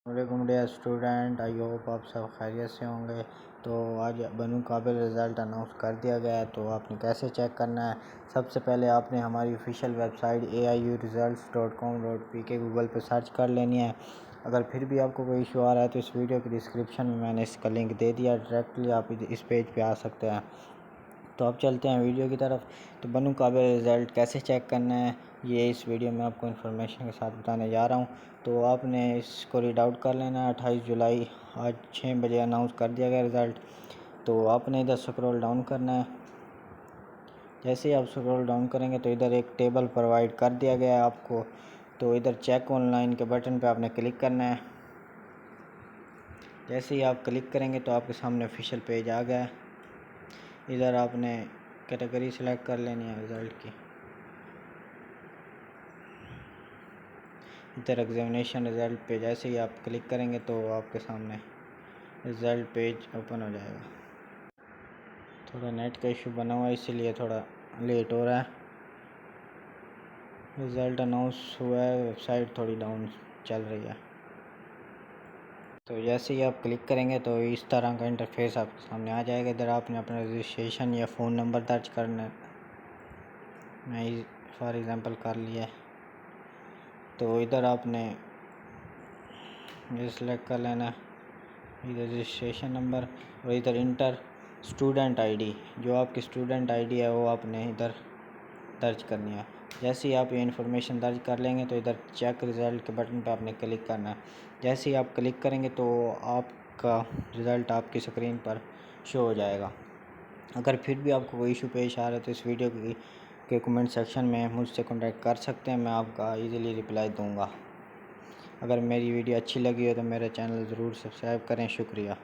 वालेकुम dear student, I hope आप सब खैरियत से होंगे। तो आज बनु काबिल रिज़ल्ट अनाउंस कर दिया गया है। तो आपने कैसे चेक करना है? सबसे पहले आपने हमारी ऑफिशियल वेबसाइट aiuresults.com.pk गूगल पे सर्च कर लेनी है। अगर फिर भी आपको कोई इशू आ रहा है तो इस वीडियो की डिस्क्रिप्शन में मैंने इसका लिंक दे दिया, डायरेक्टली आप इस पेज पे आ सकते हैं। तो अब चलते हैं वीडियो की तरफ। तो बनु काबिल रिज़ल्ट कैसे चेक करना है, ये इस वीडियो में आपको इन्फॉर्मेशन के साथ बताने जा रहा हूँ। तो आपने इसको रीड आउट कर लेना है। 28 जुलाई आज 6 बजे अनाउंस कर दिया गया रिज़ल्ट। तो आपने इधर स्क्रॉल डाउन करना है। जैसे ही आप स्क्रॉल डाउन करेंगे तो इधर एक टेबल प्रोवाइड कर दिया गया है आपको। तो इधर चेक ऑनलाइन के बटन पे आपने क्लिक करना है। जैसे ही आप क्लिक करेंगे तो आपके सामने ऑफिशियल पेज आ गया है। इधर आपने कैटेगरी सेलेक्ट कर लेनी है रिज़ल्ट की। इधर एग्जामिनेशन रिज़ल्ट पे जैसे ही आप क्लिक करेंगे तो आपके सामने रिज़ल्ट पेज ओपन हो जाएगा। थोड़ा नेट का इशू बना हुआ है इसीलिए थोड़ा लेट हो रहा है। रिज़ल्ट अनाउंस हुआ है, वेबसाइट थोड़ी डाउन चल रही है। तो जैसे ही आप क्लिक करेंगे तो इस तरह का इंटरफेस आपके सामने आ जाएगा। इधर आपने अपना रजिस्ट्रेशन या फ़ोन नंबर दर्ज करना है। मैं फॉर एग्ज़ाम्पल कर लिया है। तो इधर आपने ये सिलेक्ट कर लेना है, इधर रजिस्ट्रेशन नंबर, और इधर इंटर स्टूडेंट आईडी, जो आपकी स्टूडेंट आईडी है वो आपने इधर दर्ज करनी है। जैसे ही आप ये इन्फॉर्मेशन दर्ज कर लेंगे तो इधर चेक रिज़ल्ट के बटन पर आपने क्लिक करना है। जैसे ही आप क्लिक करेंगे तो आपका रिज़ल्ट आपकी स्क्रीन पर शो हो जाएगा। अगर फिर भी आपको कोई इशू पेश आ रहा है तो इस वीडियो के कमेंट सेक्शन में मुझसे कॉन्टैक्ट कर सकते हैं, मैं आपका ईज़िली रिप्लाई दूँगा। अगर मेरी वीडियो अच्छी लगी हो तो मेरा चैनल ज़रूर सब्सक्राइब करें। शुक्रिया।